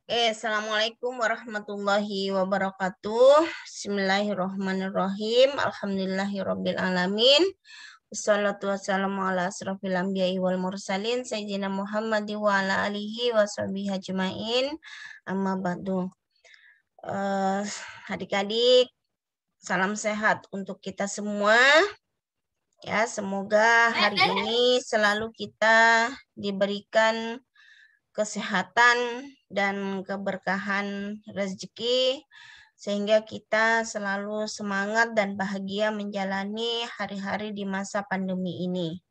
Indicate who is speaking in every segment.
Speaker 1: Assalamualaikum warahmatullahi wabarakatuh. Bismillahirrahmanirrahim. Alhamdulillahirabbil alamin. Wassalatu wassalamu ala asrofil anbiya'i wal mursalin sayyidina Muhammad wa ala alihi wa sahbihi ajmain. Amma ba'du. Adik-adik, salam sehat untuk kita semua. Ya, semoga hari ini selalu kita diberikan kesehatan dan keberkahan rezeki sehingga kita selalu semangat dan bahagia menjalani hari-hari di masa pandemi ini.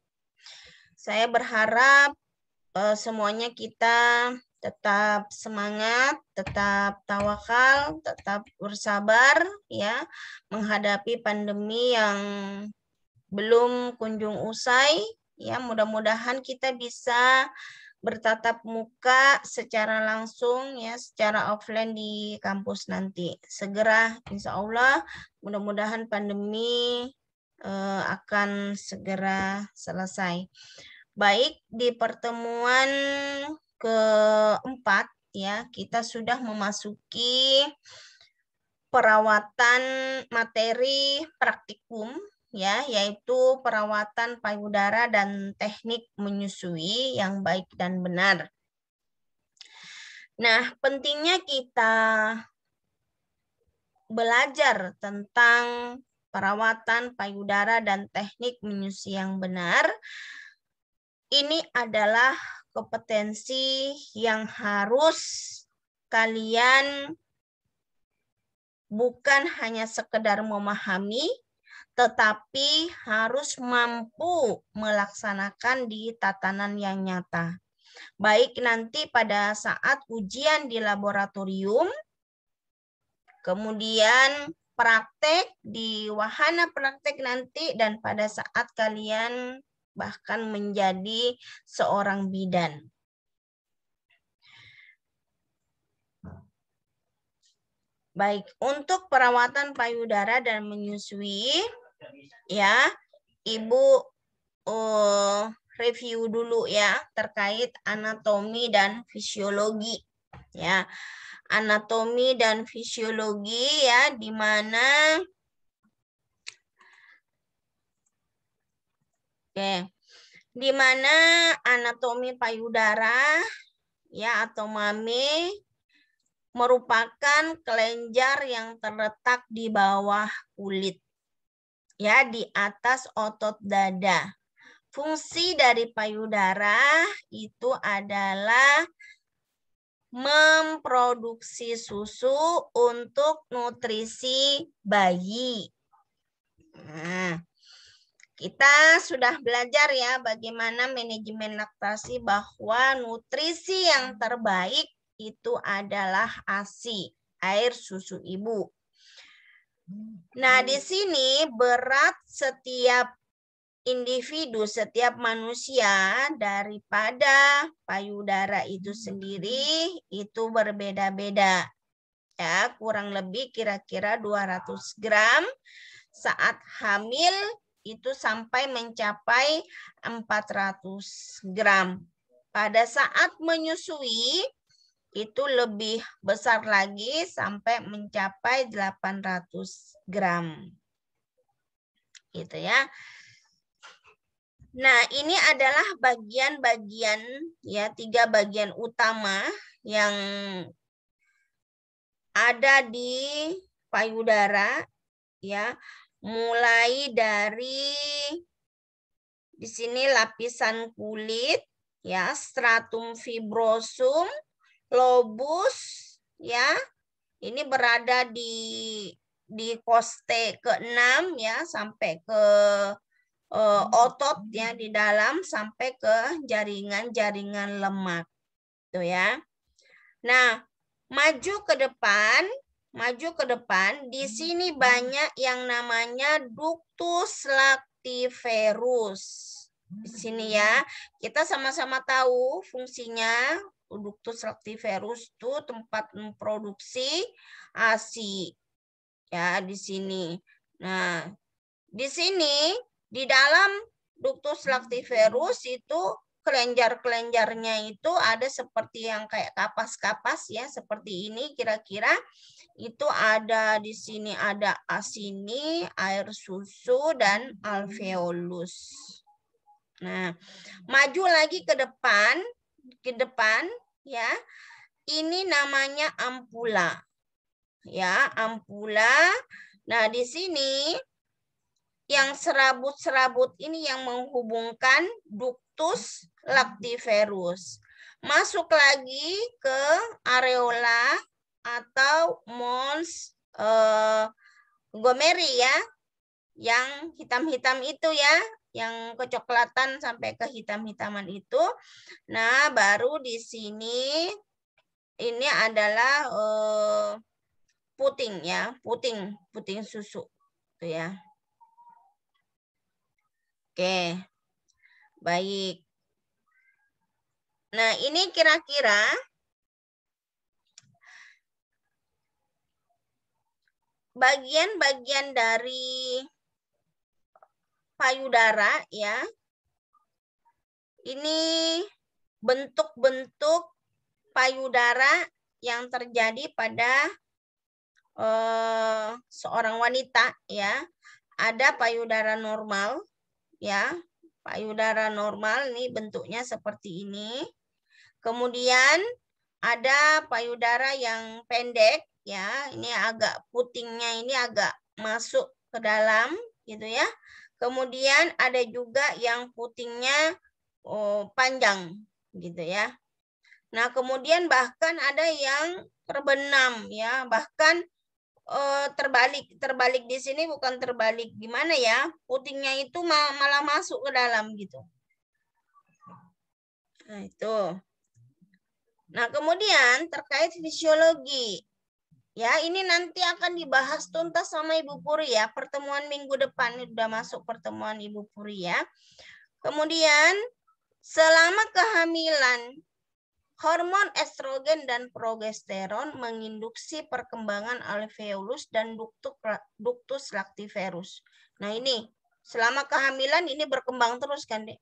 Speaker 1: Saya berharap semuanya kita tetap semangat, tetap tawakal, tetap bersabar ya menghadapi pandemi yang belum kunjung usai. Ya, mudah-mudahan kita bisa bertatap muka secara langsung ya, secara offline di kampus nanti. Segera insya Allah mudah-mudahan pandemi akan segera selesai. Baik, di pertemuan keempat ya, kita sudah memasuki perawatan materi praktikum ya, yaitu perawatan payudara dan teknik menyusui yang baik dan benar. Nah, pentingnya kita belajar tentang perawatan payudara dan teknik menyusui yang benar. Ini adalah kompetensi yang harus kalian bukan hanya sekedar memahami, tetapi harus mampu melaksanakan di tatanan yang nyata. Baik nanti pada saat ujian di laboratorium, kemudian praktek di wahana praktek nanti, dan pada saat kalian bahkan menjadi seorang bidan. Baik, untuk perawatan payudara dan menyusui, ya, Ibu review dulu ya terkait anatomi dan fisiologi. Ya, anatomi dan fisiologi ya, di mana di mana anatomi payudara ya atau mame merupakan kelenjar yang terletak di bawah kulit ya, di atas otot dada. Fungsi dari payudara itu adalah memproduksi susu untuk nutrisi bayi. Nah, kita sudah belajar ya bagaimana manajemen laktasi, bahwa nutrisi yang terbaik itu adalah ASI, air susu ibu. Nah, di sini berat setiap individu, setiap manusia daripada payudara itu sendiri itu berbeda-beda. Ya, kurang lebih kira-kira 200 gram. Saat hamil itu sampai mencapai 400 gram. Pada saat menyusui itu lebih besar lagi sampai mencapai 800 gram. Gitu ya. Nah, ini adalah bagian-bagian ya, 3 bagian utama yang ada di payudara ya, mulai dari di sini lapisan kulit ya, stratum fibrosum, lobus ya. Ini berada di koste ke-6 ya, sampai ke otot ya di dalam, sampai ke jaringan-jaringan lemak. Tuh ya. Nah, maju ke depan, di sini banyak yang namanya ductus lactiferus. Di sini ya, kita sama-sama tahu fungsinya. Ductus lactiferus itu tempat memproduksi ASI. Ya, di sini. Nah, di sini di dalam ductus lactiferus itu kelenjar-kelenjarnya itu ada seperti yang kayak kapas-kapas ya, seperti ini kira-kira. Itu ada di sini ada asini, air susu, dan alveolus. Nah, maju lagi ke depan ya. Ini namanya ampula. Ya, ampula. Nah, di sini yang serabut-serabut ini yang menghubungkan ductus lactiferus. Masuk lagi ke areola atau mons Montgomery ya, yang hitam-hitam itu ya, yang kecoklatan sampai ke hitam-hitaman itu. Nah, baru di sini ini adalah puting ya, puting susu tuh ya. Oke, baik. Nah, ini kira-kira bagian-bagian dari payudara ya. Ini bentuk-bentuk payudara yang terjadi pada seorang wanita ya. Ada payudara normal ya. Payudara normal ini bentuknya seperti ini. Kemudian ada payudara yang pendek ya. Ini agak putingnya ini agak masuk ke dalam gitu ya. Kemudian ada juga yang putingnya panjang gitu ya. Nah, kemudian bahkan ada yang terbenam ya, bahkan terbalik di sini bukan terbalik gimana ya, putingnya itu malah masuk ke dalam gitu. Nah, itu. Nah, kemudian terkait fisiologi. Ya, ini nanti akan dibahas tuntas sama Ibu Puri ya. Pertemuan minggu depan udah masuk pertemuan Ibu Puri ya. Kemudian selama kehamilan, hormon estrogen dan progesteron menginduksi perkembangan alveolus dan ductus lactiferus. Nah, ini selama kehamilan ini berkembang terus kan, Dek?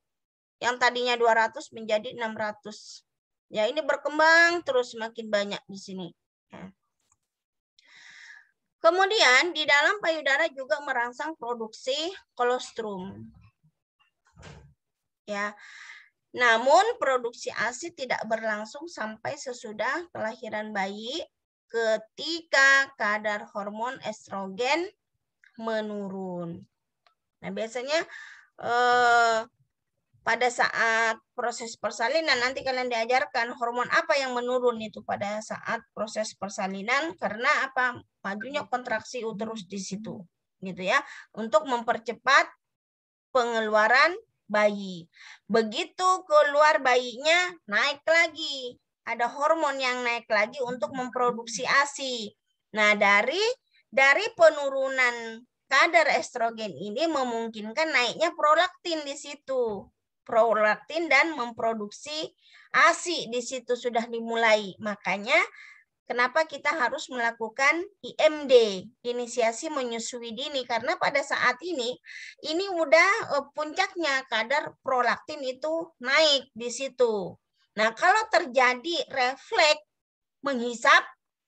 Speaker 1: Yang tadinya 200 menjadi 600. Ya, ini berkembang terus semakin banyak di sini. Ya. Kemudian di dalam payudara juga merangsang produksi kolostrum. Ya. Namun produksi ASI tidak berlangsung sampai sesudah kelahiran bayi ketika kadar hormon estrogen menurun. Nah, biasanya pada saat proses persalinan nanti kalian diajarkan hormon apa yang menurun itu pada saat proses persalinan karena apa? Majunya kontraksi uterus di situ, gitu ya, untuk mempercepat pengeluaran bayi. Begitu keluar bayinya, naik lagi. Ada hormon yang naik lagi untuk memproduksi ASI. Nah, dari penurunan kadar estrogen ini memungkinkan naiknya prolaktin di situ. Prolaktin dan memproduksi ASI di situ sudah dimulai. Makanya kenapa kita harus melakukan IMD, inisiasi menyusui dini, karena pada saat ini udah puncaknya kadar prolaktin itu naik di situ. Nah, kalau terjadi refleks menghisap,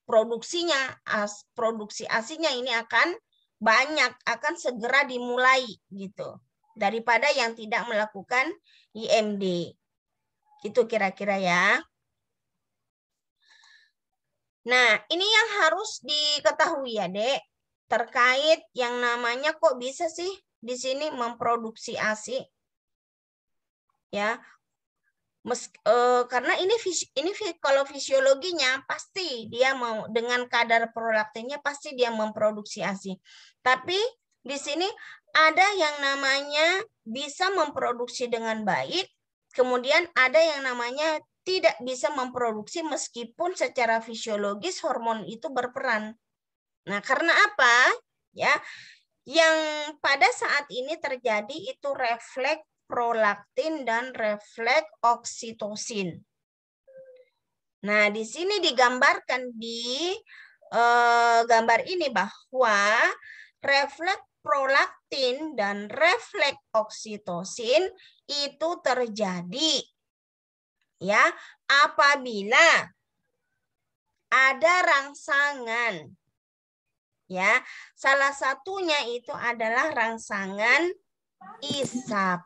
Speaker 1: produksi ASINya ini akan banyak, akan segera dimulai gitu, daripada yang tidak melakukan IMD. Itu kira-kira ya. Nah, ini yang harus diketahui ya, Dek. Terkait yang namanya kok bisa sih di sini memproduksi ASI. Ya. Karena ini kalau fisiologinya pasti dia mau dengan kadar prolaktinnya pasti dia memproduksi ASI. Tapi di sini ada yang namanya bisa memproduksi dengan baik, kemudian ada yang namanya tidak bisa memproduksi meskipun secara fisiologis hormon itu berperan. Nah, karena apa? Ya, yang pada saat ini terjadi itu refleks prolaktin dan refleks oksitosin. Nah, di sini digambarkan di gambar ini bahwa refleks prolaktin dan refleks oksitosin itu terjadi Ya, apabila ada rangsangan. Ya, salah satunya itu adalah rangsangan isap.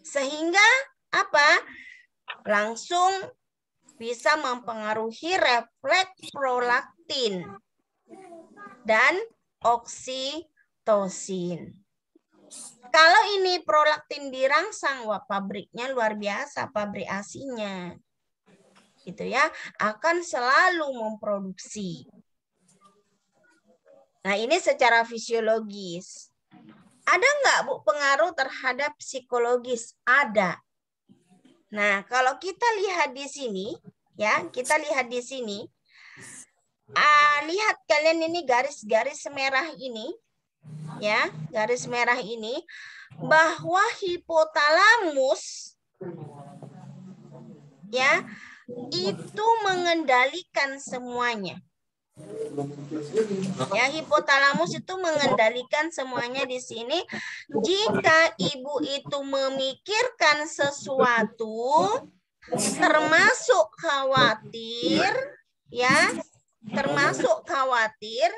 Speaker 1: Sehingga apa? Langsung bisa mempengaruhi refleks prolaktin dan oksitosin. Kalau ini prolaktin dirangsang, wah pabriknya luar biasa, pabrik ASI-nya. Gitu ya, akan selalu memproduksi. Nah, ini secara fisiologis. Ada nggak, Bu, pengaruh terhadap psikologis? Ada. Nah, kalau kita lihat di sini, ya, kita lihat di sini, lihat kalian ini garis-garis merah ini, ya, garis merah ini, bahwa hipotalamus, ya, itu mengendalikan semuanya. Ya, hipotalamus itu mengendalikan semuanya di sini. Jika ibu itu memikirkan sesuatu, termasuk khawatir, ya, termasuk khawatir,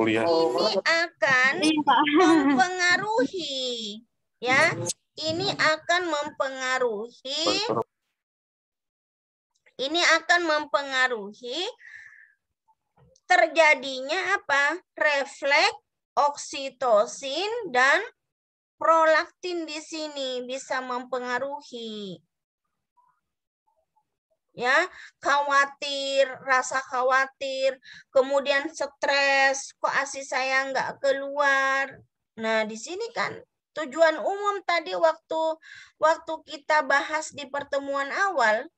Speaker 1: ini akan mempengaruhi, ya, ini akan mempengaruhi terjadinya apa? Refleks oksitosin dan prolaktin di sini bisa mempengaruhi. Ya, khawatir, rasa khawatir, kemudian stres, kok ASI saya nggak keluar. Nah, di sini kan tujuan umum tadi waktu kita bahas di pertemuan awal,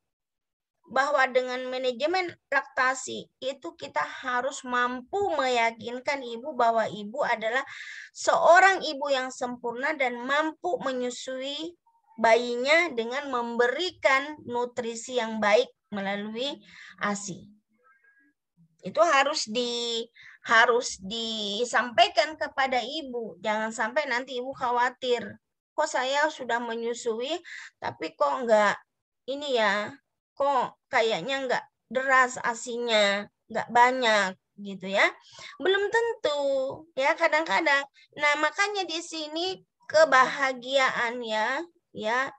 Speaker 1: bahwa dengan manajemen laktasi itu kita harus mampu meyakinkan ibu bahwa ibu adalah seorang ibu yang sempurna dan mampu menyusui bayinya dengan memberikan nutrisi yang baik melalui ASI. Itu harus disampaikan kepada ibu. Jangan sampai nanti ibu khawatir, kok saya sudah menyusui tapi kok enggak ini ya, kok kayaknya nggak deras ASI-nya, nggak banyak gitu ya. Belum tentu ya, kadang-kadang. Nah, makanya di sini kebahagiaan ya,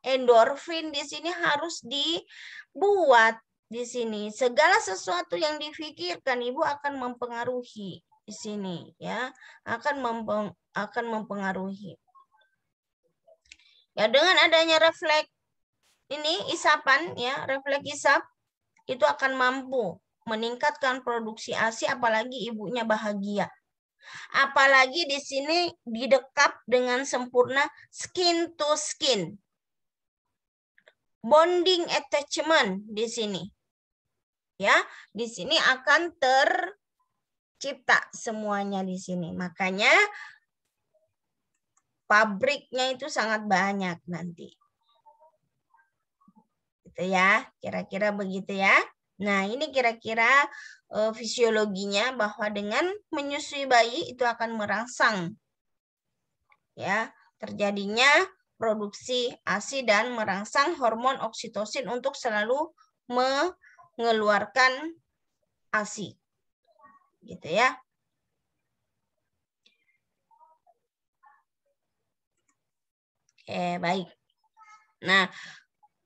Speaker 1: endorfin di sini harus dibuat di sini. Segala sesuatu yang difikirkan ibu akan mempengaruhi di sini ya, akan mempengaruhi. Ya, dengan adanya refleks ini isapan ya, refleks isap itu akan mampu meningkatkan produksi ASI, apalagi ibunya bahagia. Apalagi di sini didekap dengan sempurna skin to skin. Bonding attachment di sini. Ya, di sini akan tercipta semuanya di sini. Makanya pabriknya itu sangat banyak nanti. Gitu ya, kira-kira begitu ya. Nah, ini kira-kira fisiologinya bahwa dengan menyusui bayi itu akan merangsang ya terjadinya produksi ASI dan merangsang hormon oksitosin untuk selalu mengeluarkan ASI. Gitu ya. Oke, baik. Nah,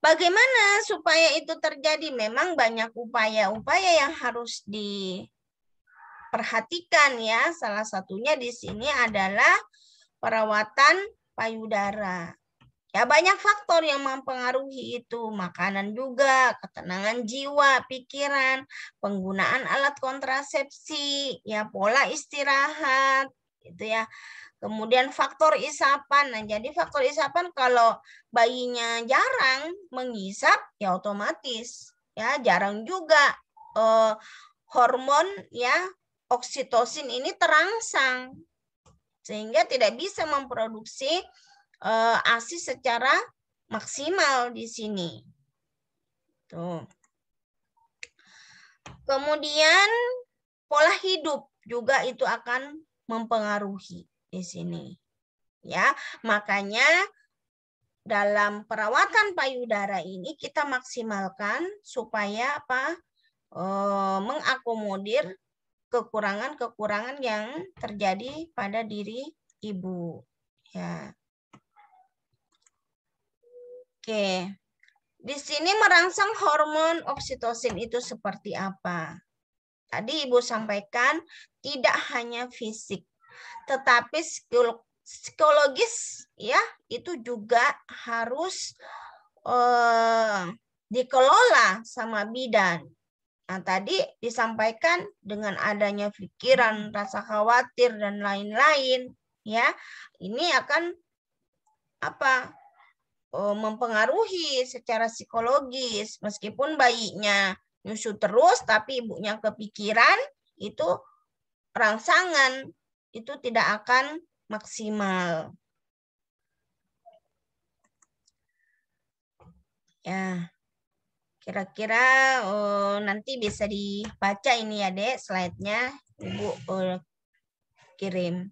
Speaker 1: bagaimana supaya itu terjadi? Memang banyak upaya-upaya yang harus diperhatikan ya. Salah satunya di sini adalah perawatan payudara. Ya, banyak faktor yang mempengaruhi itu. Makanan juga, ketenangan jiwa, pikiran, penggunaan alat kontrasepsi, ya pola istirahat, gitu ya. Kemudian faktor isapan. Nah, jadi faktor isapan kalau bayinya jarang mengisap, ya otomatis ya jarang juga hormon ya oksitosin ini terangsang sehingga tidak bisa memproduksi ASI secara maksimal di sini. Tuh. Kemudian pola hidup juga itu akan mempengaruhi di sini. Ya, makanya dalam perawatan payudara ini kita maksimalkan supaya apa? Mengakomodir kekurangan-kekurangan yang terjadi pada diri ibu. Ya. Oke. Di sini merangsang hormon oksitosin itu seperti apa? Tadi Ibu sampaikan tidak hanya fisik, tetapi psikologis ya itu juga harus dikelola sama bidan. Nah, tadi disampaikan dengan adanya pikiran, rasa khawatir dan lain-lain ya. Ini akan apa? Mempengaruhi secara psikologis. Meskipun bayinya nyusu terus tapi ibunya kepikiran, itu rangsangan itu tidak akan maksimal. Ya. Kira-kira nanti bisa dibaca ini ya, Dek, slide-nya Ibu kirim.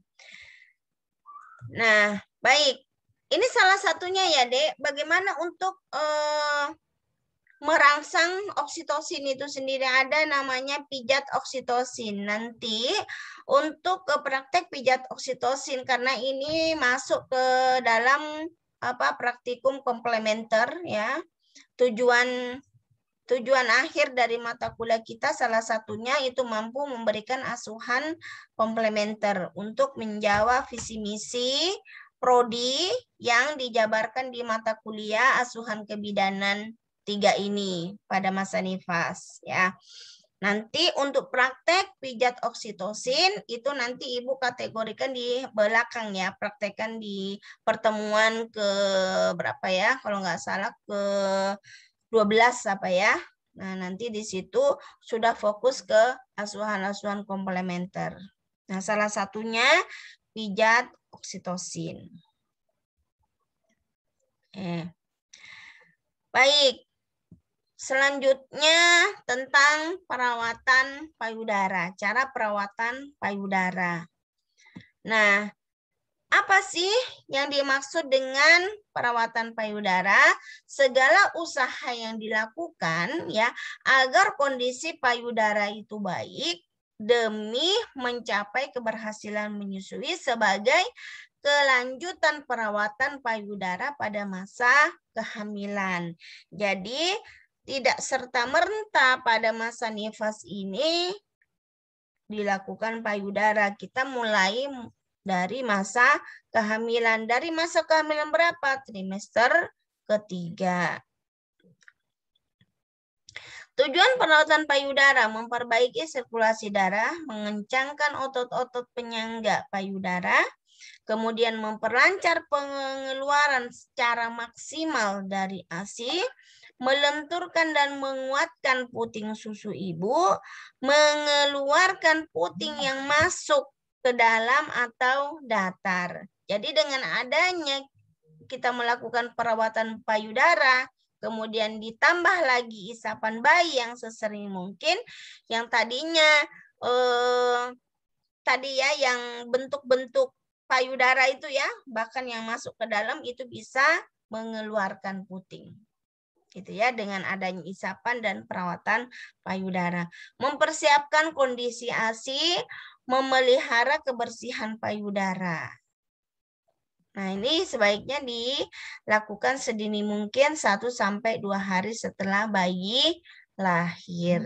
Speaker 1: Nah, baik. Ini salah satunya ya, Dek. Bagaimana untuk merangsang oksitosin itu sendiri, ada namanya pijat oksitosin. Nanti untuk praktek pijat oksitosin karena ini masuk ke dalam praktikum komplementer ya. Tujuan akhir dari mata kuliah kita salah satunya itu mampu memberikan asuhan komplementer untuk menjawab visi misi prodi yang dijabarkan di mata kuliah asuhan kebidanan 3 ini pada masa nifas ya. Nanti untuk praktek pijat oksitosin itu nanti Ibu kategorikan di belakang ya, praktekkan di pertemuan ke berapa ya, kalau nggak salah ke 12 apa ya. Nah, nanti di situ sudah fokus ke asuhan-asuhan komplementer. Nah, salah satunya pijat oksitosin. Baik. Selanjutnya tentang perawatan payudara, cara perawatan payudara. Nah, apa sih yang dimaksud dengan perawatan payudara? Segala usaha yang dilakukan ya agar kondisi payudara itu baik demi mencapai keberhasilan menyusui sebagai kelanjutan perawatan payudara pada masa kehamilan. Jadi tidak serta-merta pada masa nifas ini dilakukan payudara. Kita mulai dari masa kehamilan. Dari masa kehamilan berapa? Trimester ketiga. Tujuan perawatan payudara memperbaiki sirkulasi darah, mengencangkan otot-otot penyangga payudara, kemudian memperlancar pengeluaran secara maksimal dari ASI, melenturkan dan menguatkan puting susu ibu, mengeluarkan puting yang masuk ke dalam atau datar. Jadi dengan adanya kita melakukan perawatan payudara, kemudian ditambah lagi isapan bayi yang sesering mungkin, yang tadinya tadi ya yang bentuk-bentuk payudara itu ya, bahkan yang masuk ke dalam itu bisa mengeluarkan puting. Gitu ya, dengan adanya isapan dan perawatan payudara. Mempersiapkan kondisi ASI, memelihara kebersihan payudara. Nah, ini sebaiknya dilakukan sedini mungkin 1 sampai 2 hari setelah bayi lahir.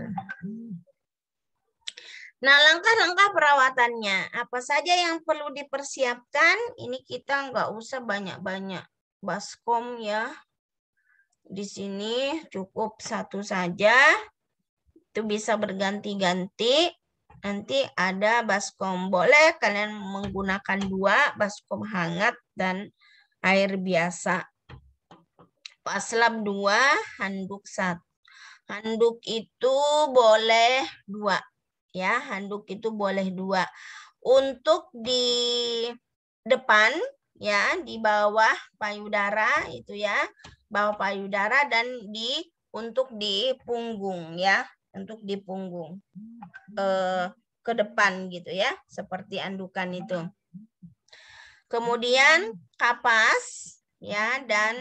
Speaker 1: Nah, langkah-langkah perawatannya, apa saja yang perlu dipersiapkan? Ini kita nggak usah banyak-banyak baskom ya. Di sini cukup 1 saja. Itu bisa berganti-ganti. Nanti ada baskom. Boleh kalian menggunakan 2, baskom hangat dan air biasa. Paslap 2, handuk 1. Handuk itu boleh 2. Ya, handuk itu boleh 2. Untuk di depan ya, di bawah payudara itu ya, bawah payudara dan untuk di punggung ya, untuk di punggung ke depan gitu ya, seperti andukan itu. Kemudian kapas ya, dan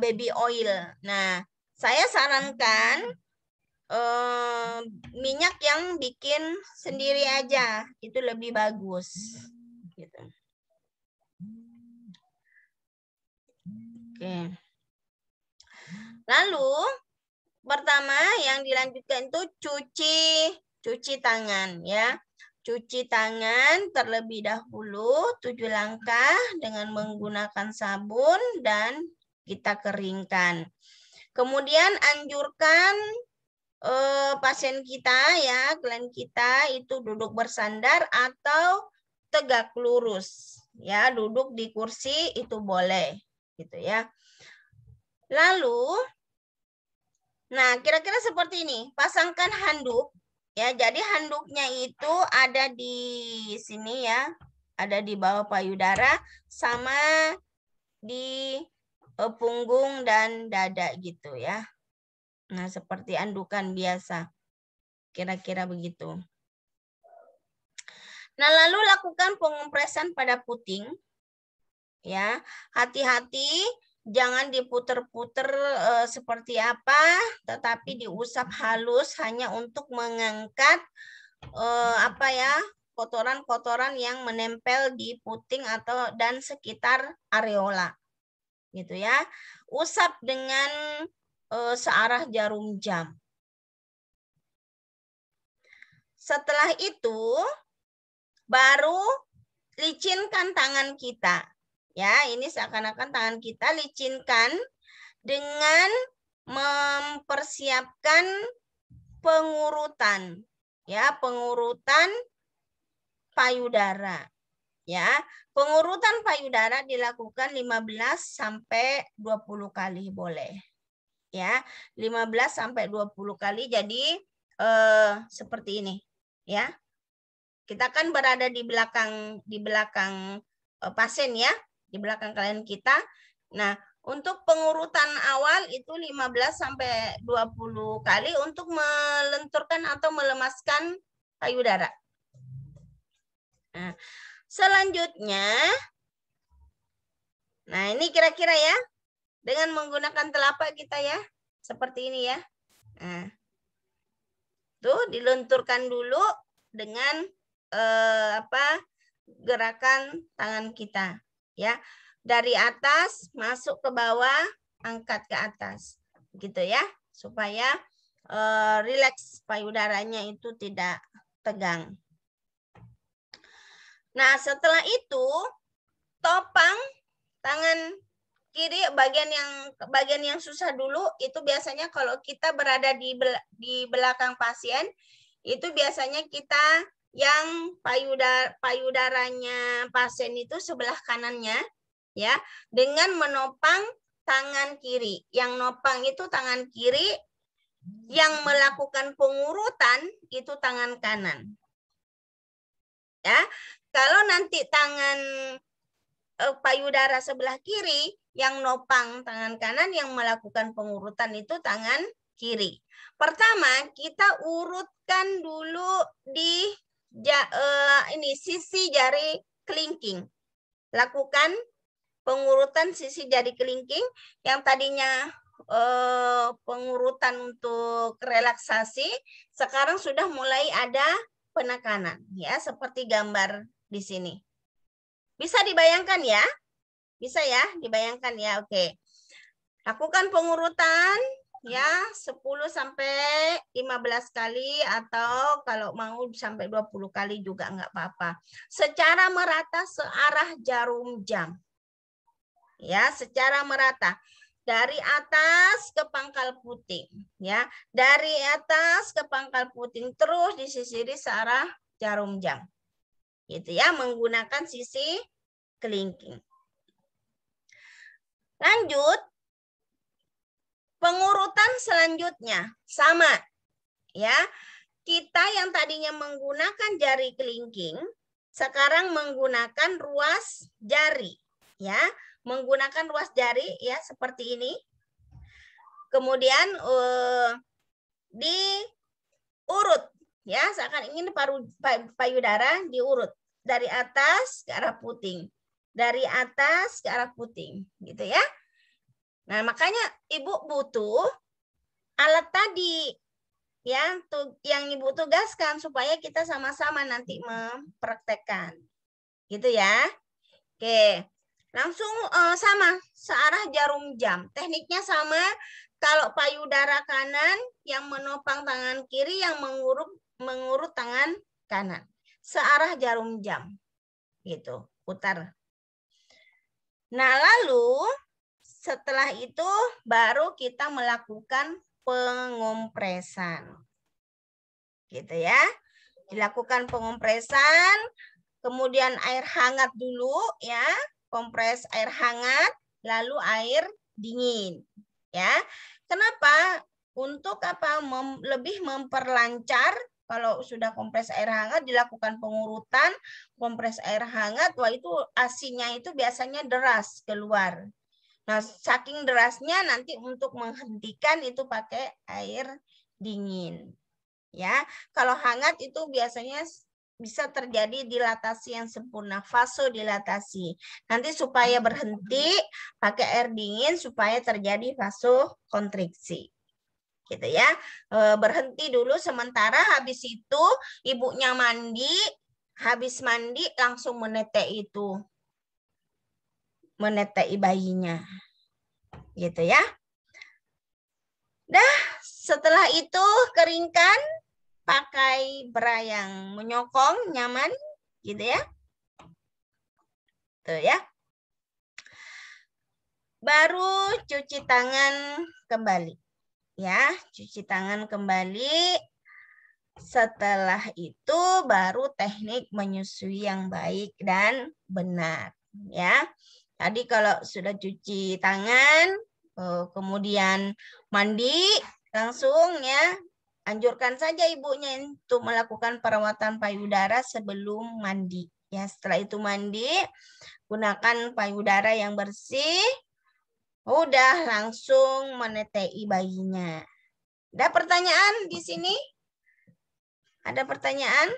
Speaker 1: baby oil. Nah, saya sarankan minyak yang bikin sendiri aja, itu lebih bagus. Gitu. Oke. Lalu pertama yang dilanjutkan itu cuci tangan, ya. Cuci tangan terlebih dahulu 7 langkah dengan menggunakan sabun dan kita keringkan. Kemudian anjurkan pasien kita, ya, klien kita itu duduk bersandar atau tegak lurus, ya. Duduk di kursi itu boleh, gitu ya. Lalu, nah, kira-kira seperti ini. Pasangkan handuk, ya. Jadi handuknya itu ada di sini, ya. Ada di bawah payudara sama di punggung dan dada gitu, ya. Nah, seperti andukan biasa. Kira-kira begitu. Nah, lalu lakukan pengompresan pada puting. Ya, hati-hati jangan diputer-puter seperti apa, tetapi diusap halus hanya untuk mengangkat kotoran-kotoran yang menempel di puting atau dan sekitar areola. Gitu ya. Usap dengan searah jarum jam. Setelah itu baru licinkan tangan kita. Ya, ini seakan-akan tangan kita licinkan dengan mempersiapkan pengurutan. Ya, pengurutan payudara. Ya, pengurutan payudara dilakukan 15 sampai 20 kali boleh. Ya, 15 sampai 20 kali. Jadi seperti ini, ya. Kita kan berada di belakang pasien, ya, di belakang klien kita. Nah, untuk pengurutan awal itu 15 sampai 20 kali untuk melenturkan atau melemaskan payudara. Nah, selanjutnya, nah ini kira-kira ya, dengan menggunakan telapak kita, ya, seperti ini, ya. Nah, tuh dilenturkan dulu dengan gerakan tangan kita, ya. Dari atas masuk ke bawah, angkat ke atas, gitu ya, supaya rileks payudaranya itu tidak tegang. Nah, setelah itu topang tangan kiri, bagian yang susah dulu itu biasanya kalau kita berada di belakang pasien, itu biasanya kita yang payudaranya pasien itu sebelah kanannya, ya, dengan menopang tangan kiri. Yang nopang itu tangan kiri, yang melakukan pengurutan itu tangan kanan. Ya, kalau nanti tangan payudara sebelah kiri, yang nopang tangan kanan, yang melakukan pengurutan itu tangan kiri. Pertama, kita urutkan dulu di sisi jari kelingking. Lakukan pengurutan sisi jari kelingking yang tadinya pengurutan untuk relaksasi, sekarang sudah mulai ada penekanan, ya, seperti gambar di sini. Bisa dibayangkan, ya? Bisa ya, dibayangkan, ya. Oke. Lakukan pengurutan, ya, 10 sampai 15 kali atau kalau mau sampai 20 kali juga nggak apa-apa. Secara merata searah jarum jam. Ya, secara merata. Dari atas ke pangkal puting, ya. Dari atas ke pangkal puting terus disisiri searah jarum jam. Gitu ya, menggunakan sisi kelingking. Lanjut, pengurutan selanjutnya sama, ya. Kita yang tadinya menggunakan jari kelingking, sekarang menggunakan ruas jari, ya. Menggunakan ruas jari, ya, seperti ini. Kemudian diurut, ya, seakan ingin payudara diurut dari atas ke arah puting. dari atas ke arah puting, gitu ya. Nah, makanya Ibu butuh alat tadi ya, yang Ibu tugaskan supaya kita sama-sama nanti mempraktekkan. Gitu ya. Oke. Langsung sama, searah jarum jam. Tekniknya sama. Kalau payudara kanan yang menopang tangan kiri, yang mengurut tangan kanan. Searah jarum jam. Gitu, putar. Nah, lalu setelah itu baru kita melakukan pengompresan. Gitu ya. Dilakukan pengompresan, kemudian air hangat dulu ya, kompres air hangat, lalu air dingin. Ya. Kenapa? Untuk apa? Lebih memperlancar. Kalau sudah kompres air hangat, dilakukan pengurutan, kompres air hangat, wah itu asinya itu biasanya deras keluar. Nah, saking derasnya nanti untuk menghentikan itu pakai air dingin. Ya, kalau hangat itu biasanya bisa terjadi dilatasi yang sempurna, vasodilatasi. Nanti supaya berhenti pakai air dingin supaya terjadi vasokontriksi. Gitu ya. Berhenti dulu sementara, habis itu ibunya mandi, habis mandi langsung menetek itu. Menetei bayinya. Gitu ya. Dah, setelah itu keringkan pakai bra yang menyokong, nyaman, gitu ya. Tuh ya. Baru cuci tangan kembali. Ya, cuci tangan kembali. Setelah itu baru teknik menyusui yang baik dan benar. Ya. Tadi kalau sudah cuci tangan, kemudian mandi, langsung ya, anjurkan saja ibunya untuk melakukan perawatan payudara sebelum mandi. Ya, setelah itu mandi, gunakan payudara yang bersih. Udah langsung menetei bayinya. Ada pertanyaan di sini? Ada pertanyaan?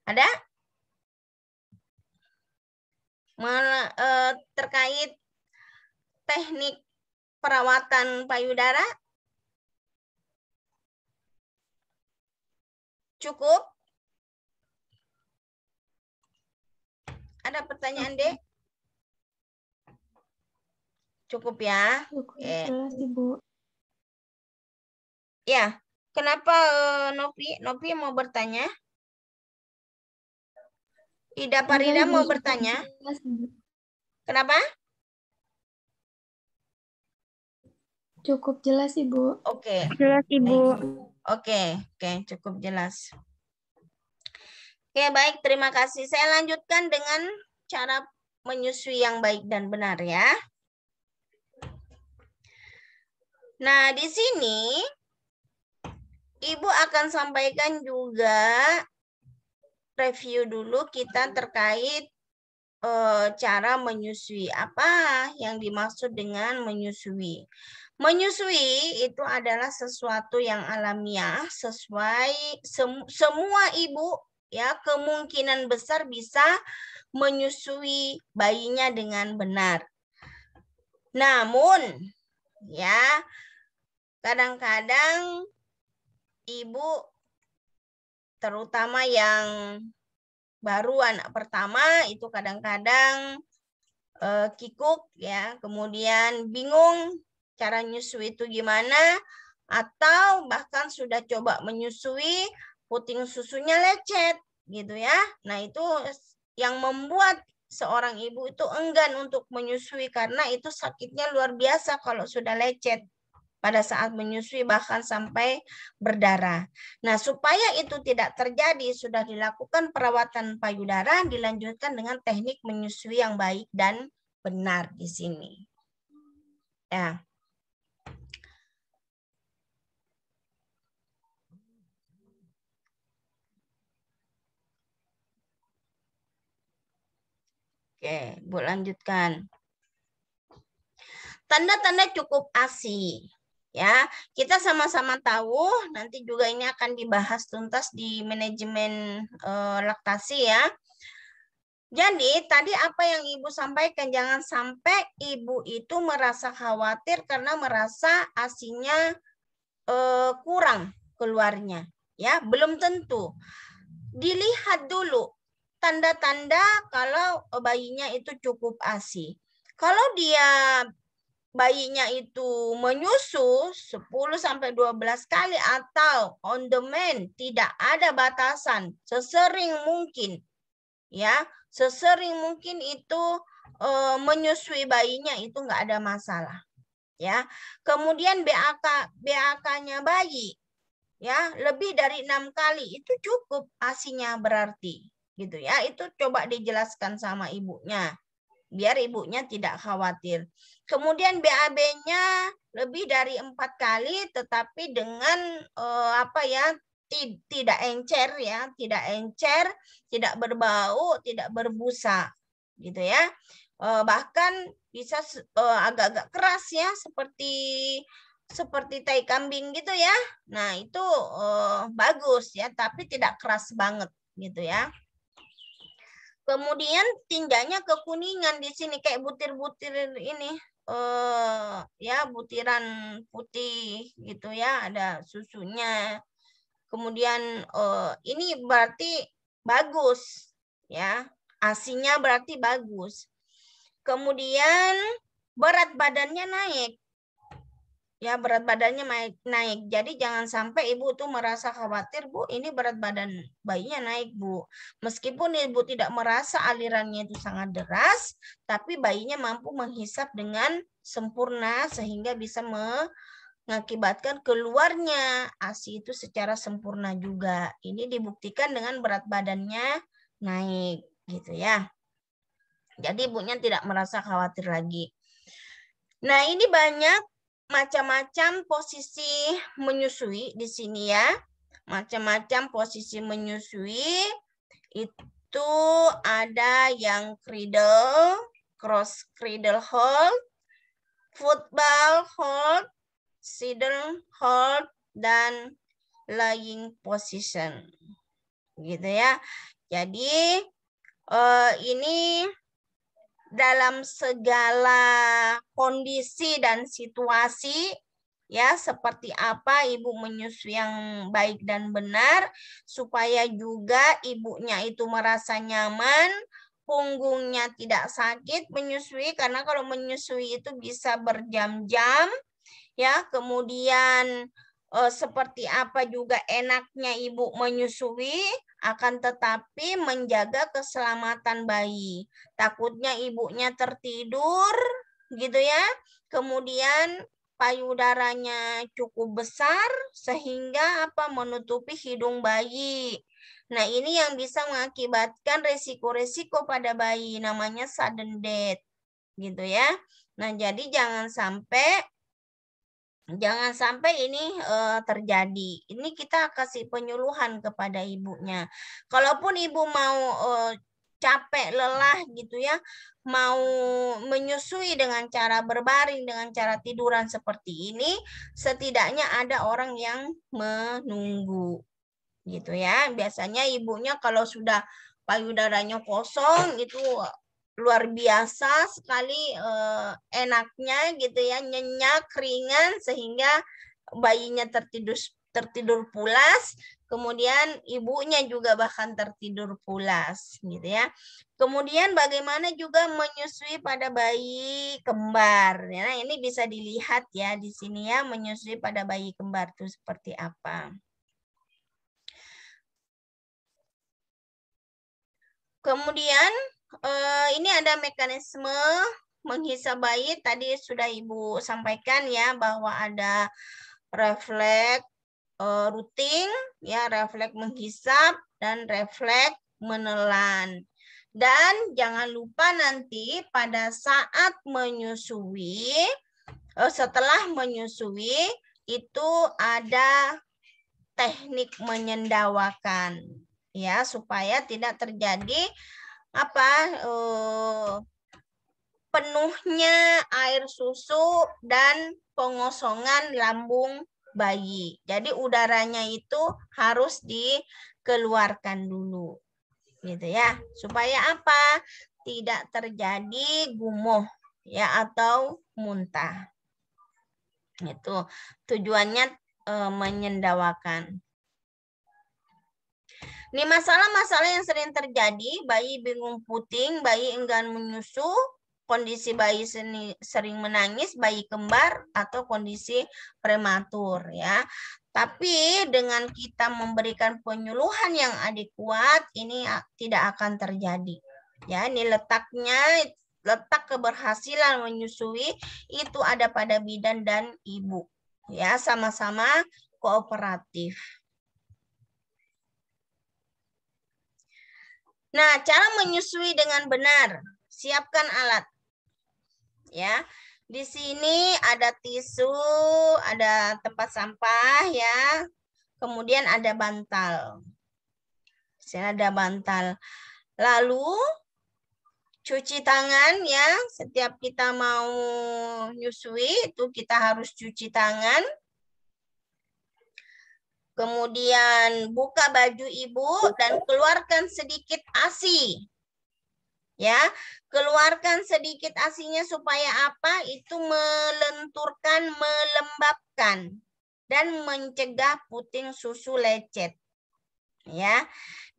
Speaker 1: Ada? Terkait teknik perawatan payudara? Cukup? Ada pertanyaan, Dek? Cukup ya?
Speaker 2: Cukup jelas, Ibu.
Speaker 1: Ya, kenapa Novi mau bertanya? Ida Parida mau bertanya?
Speaker 2: Jelas, Ibu.
Speaker 1: Kenapa?
Speaker 2: Cukup jelas, Ibu.
Speaker 1: Oke.
Speaker 2: Jelas, Ibu.
Speaker 1: Oke, cukup jelas. Oke, baik, terima kasih. Saya lanjutkan dengan cara menyusui yang baik dan benar ya. Nah, di sini Ibu akan sampaikan juga review dulu kita terkait cara menyusui. Apa yang dimaksud dengan menyusui? Menyusui itu adalah sesuatu yang alamiah, sesuai semua ibu ya kemungkinan besar bisa menyusui bayinya dengan benar. Namun ya kadang-kadang ibu terutama yang baru anak pertama itu kadang-kadang kikuk ya, kemudian bingung cara nyusui itu gimana, atau bahkan sudah coba menyusui puting susunya lecet gitu ya. Nah, itu yang membuat seorang ibu itu enggan untuk menyusui karena itu sakitnya luar biasa kalau sudah lecet. Pada saat menyusui bahkan sampai berdarah. Nah, supaya itu tidak terjadi, sudah dilakukan perawatan payudara, dilanjutkan dengan teknik menyusui yang baik dan benar di sini. Ya. Oke, Bu lanjutkan. Tanda-tanda cukup ASI. Ya, kita sama-sama tahu nanti juga ini akan dibahas tuntas di manajemen laktasi ya. Jadi tadi apa yang Ibu sampaikan, jangan sampai Ibu itu merasa khawatir karena merasa ASINya kurang keluarnya. Ya, belum tentu. Dilihat dulu tanda-tanda kalau bayinya itu cukup ASI. Kalau dia bayinya itu menyusu 10-12 kali atau on demand, tidak ada batasan, sesering mungkin, ya, sesering mungkin itu menyusui bayinya itu nggak ada masalah, ya. Kemudian BAK-nya bayi, ya, lebih dari 6 kali itu cukup ASINya berarti, gitu ya. Itu coba dijelaskan sama ibunya, biar ibunya tidak khawatir. Kemudian BAB-nya lebih dari 4 kali, tetapi dengan tidak encer, ya, tidak encer, tidak berbau, tidak berbusa, gitu ya. Bahkan bisa agak-agak keras, ya, seperti tai kambing gitu ya. Nah, itu bagus, ya, tapi tidak keras banget, gitu ya. Kemudian tinjanya kekuningan di sini kayak butir-butir ini, ya, butiran putih gitu ya, ada susunya. Kemudian ini berarti bagus, ya, ASINya berarti bagus. Kemudian berat badannya naik. Ya, berat badannya naik. Jadi jangan sampai ibu tuh merasa khawatir, Bu, ini berat badan bayinya naik, Bu. Meskipun ibu tidak merasa alirannya itu sangat deras, tapi bayinya mampu menghisap dengan sempurna sehingga bisa mengakibatkan keluarnya ASI itu secara sempurna juga. Ini dibuktikan dengan berat badannya naik, gitu ya. Jadi ibunya tidak merasa khawatir lagi. Nah, ini banyak macam-macam posisi menyusui di sini ya. Macam-macam posisi menyusui. Itu ada yang cradle, cross cradle hold, football hold, sidle hold, dan lying position. Gitu ya. Jadi ini dalam segala kondisi dan situasi, ya, seperti apa ibu menyusui yang baik dan benar, supaya juga ibunya itu merasa nyaman, punggungnya tidak sakit menyusui, karena kalau menyusui itu bisa berjam-jam, ya. Kemudian seperti apa juga enaknya ibu menyusui, akan tetapi menjaga keselamatan bayi. Takutnya ibunya tertidur, gitu ya. Kemudian payudaranya cukup besar sehingga menutupi hidung bayi. Nah, ini yang bisa mengakibatkan resiko-resiko pada bayi, namanya sudden death, gitu ya. Nah, jadi jangan sampai ini terjadi. Ini kita kasih penyuluhan kepada ibunya. Kalaupun ibu mau capek, lelah gitu ya, mau menyusui dengan cara berbaring, dengan cara tiduran seperti ini, setidaknya ada orang yang menunggu. Gitu ya. Biasanya ibunya kalau sudah payudaranya kosong itu luar biasa sekali enaknya gitu ya, nyenyak, ringan, sehingga bayinya tertidur pulas, kemudian ibunya juga bahkan tertidur pulas, gitu ya. Kemudian bagaimana juga menyusui pada bayi kembar. Nah, ini bisa dilihat ya di sini ya, menyusui pada bayi kembar itu seperti apa. Kemudian ini ada mekanisme menghisap bayi, tadi sudah Ibu sampaikan ya, bahwa ada refleks rutin, ya, refleks menghisap dan refleks menelan. Dan jangan lupa nanti pada saat menyusui, setelah menyusui itu ada teknik menyendawakan, ya, supaya tidak terjadi penuhnya air susu dan pengosongan lambung bayi. Jadi udaranya itu harus dikeluarkan dulu, Gitu ya. Supaya apa? Tidak terjadi gumuh ya atau muntah. Itu tujuannya menyendawakan. Ini masalah-masalah yang sering terjadi, bayi bingung puting, bayi enggan menyusu, kondisi bayi sering menangis, bayi kembar, atau kondisi prematur ya. Tapi dengan kita memberikan penyuluhan yang adekuat, ini tidak akan terjadi. Ya, ini letak keberhasilan menyusui itu ada pada bidan dan ibu. Ya, sama-sama kooperatif. Nah, cara menyusui dengan benar. Siapkan alat. Ya. Di sini ada tisu, ada tempat sampah ya. Kemudian ada bantal. Di sini ada bantal. Lalu cuci tangan ya. Setiap kita mau nyusui itu kita harus cuci tangan. Kemudian buka baju ibu dan keluarkan sedikit ASI. Ya, keluarkan sedikit ASI-nya supaya apa? Itu melenturkan, melembabkan dan mencegah puting susu lecet. Ya.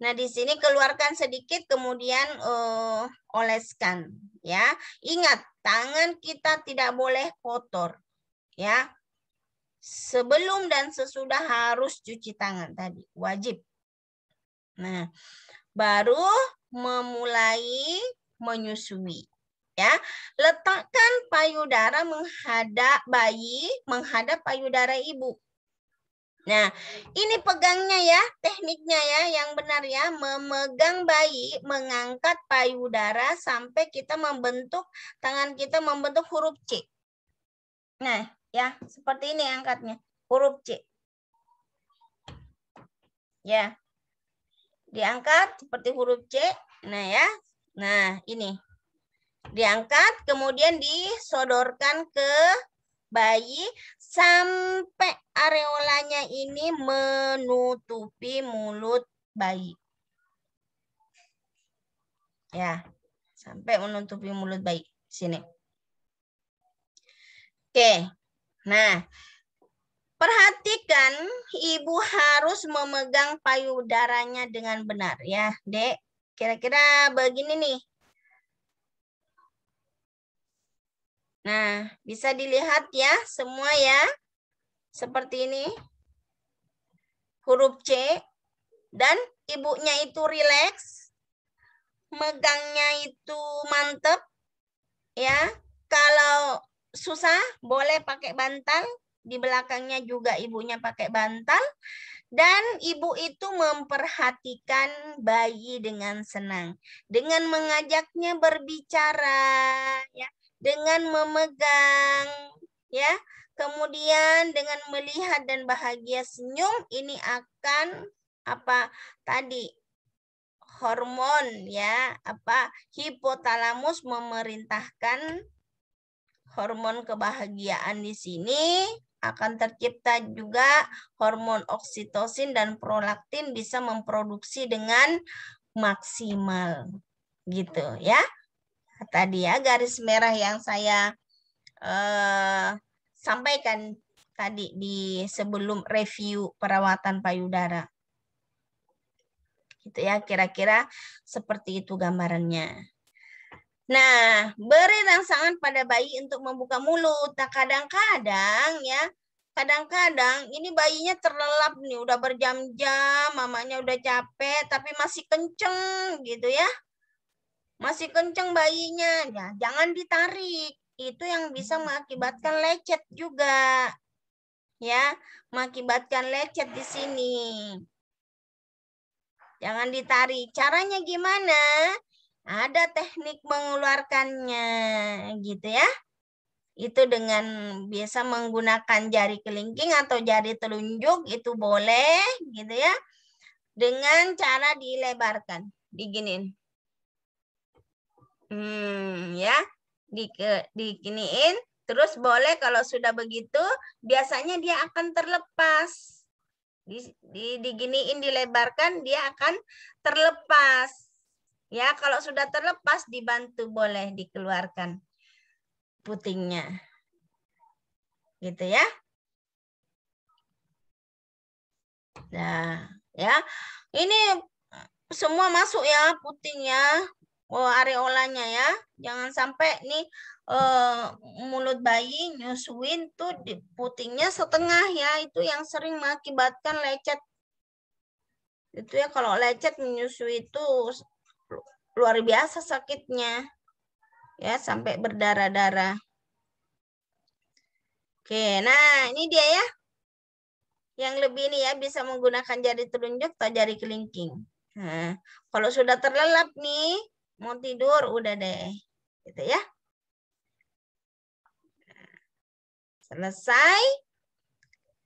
Speaker 1: Nah, di sini keluarkan sedikit kemudian oleskan, ya. Ingat, tangan kita tidak boleh kotor. Ya. Sebelum dan sesudah harus cuci tangan tadi, wajib. Nah, baru memulai menyusui. Ya, letakkan payudara menghadap payudara ibu. Nah, ini pegangnya ya, tekniknya ya, yang benar ya, memegang bayi, mengangkat payudara sampai kita tangan kita membentuk huruf C. Nah, ya, seperti ini angkatnya, huruf C. Ya. Diangkat seperti huruf C. Nah, ya. Nah, ini. Diangkat, kemudian disodorkan ke bayi sampai areolanya ini menutupi mulut bayi. Ya, sampai menutupi mulut bayi. Sini. Oke. Nah, perhatikan ibu harus memegang payudaranya dengan benar ya, Dek. Kira-kira begini nih. Nah, bisa dilihat ya semua ya. Seperti ini. Huruf C. Dan ibunya itu rileks. Megangnya itu mantep. Ya. Kalau susah boleh pakai bantal. Di belakangnya juga ibunya pakai bantal. Dan ibu itu memperhatikan bayi dengan senang. Dengan mengajaknya berbicara. Ya. Dengan memegang. Ya. Kemudian dengan melihat dan bahagia senyum. Ini akan apa tadi? Hormon ya. Hipotalamus memerintahkan hormon kebahagiaan di sini, akan tercipta juga hormon oksitosin dan prolaktin bisa memproduksi dengan maksimal. Gitu ya. Tadi ya garis merah yang saya sampaikan tadi di sebelum review perawatan payudara. Gitu ya, kira-kira seperti itu gambarannya. Nah, beri rangsangan pada bayi untuk membuka mulut. Nah, kadang-kadang ya, kadang-kadang ini bayinya terlelap nih, udah berjam-jam, mamanya udah capek, tapi masih kenceng gitu ya. Masih kenceng bayinya, ya, jangan ditarik. Itu yang bisa mengakibatkan lecet juga. Ya, mengakibatkan lecet di sini. Jangan ditarik. Caranya gimana? Ada teknik mengeluarkannya, gitu ya. Itu dengan biasa menggunakan jari kelingking atau jari telunjuk, itu boleh, gitu ya. Dengan cara dilebarkan, diginiin. Ya, diginiin. Terus boleh kalau sudah begitu, biasanya dia akan terlepas. Diginiin, dilebarkan, dia akan terlepas. Ya, kalau sudah terlepas dibantu boleh dikeluarkan putingnya. Gitu ya. Nah, ya. Ini semua masuk ya putingnya, areolanya ya. Jangan sampai nih mulut bayi nyusuin tuh di putingnya setengah ya. Itu yang sering mengakibatkan lecet. Itu ya, kalau lecet menyusui itu luar biasa sakitnya. Ya, sampai berdarah-darah. Oke, nah ini dia ya. Yang lebih ini ya, bisa menggunakan jari telunjuk atau jari kelingking. Nah, kalau sudah terlelap nih, mau tidur, udah deh. Gitu ya. Selesai,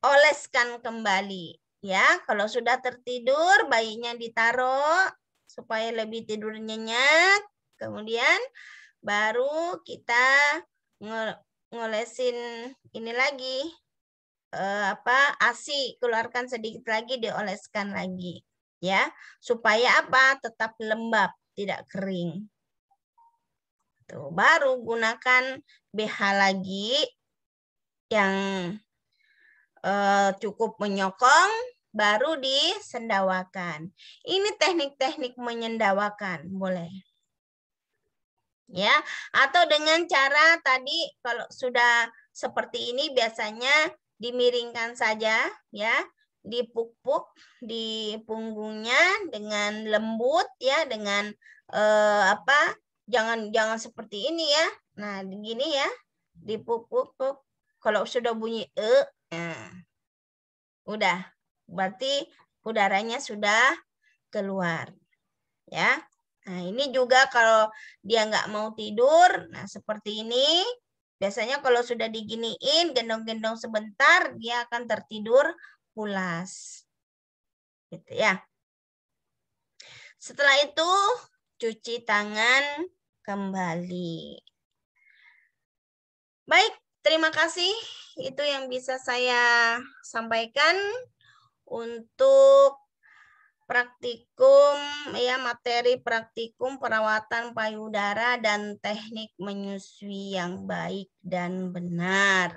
Speaker 1: oleskan kembali. Ya, kalau sudah tertidur, bayinya ditaruh supaya lebih tidur nyenyak. Kemudian baru kita ngolesin ini lagi, ASI, keluarkan sedikit lagi, dioleskan lagi. Ya, supaya apa? Tetap lembab, tidak kering. Tuh, baru gunakan BH lagi yang cukup menyokong, baru disendawakan. Ini teknik-teknik menyendawakan, boleh. Ya, atau dengan cara tadi kalau sudah seperti ini biasanya dimiringkan saja ya, dipuk-puk di punggungnya dengan lembut ya, dengan jangan seperti ini ya. Nah, begini ya, dipuk-puk. Kalau sudah bunyi nah, udah, berarti udaranya sudah keluar ya. Nah, ini juga kalau dia nggak mau tidur, nah seperti ini. Biasanya kalau sudah diginiin, gendong-gendong sebentar, dia akan tertidur pulas. Gitu ya. Setelah itu, cuci tangan kembali. Baik, terima kasih. Itu yang bisa saya sampaikan untuk praktikum ya, materi praktikum perawatan payudara dan teknik menyusui yang baik dan benar.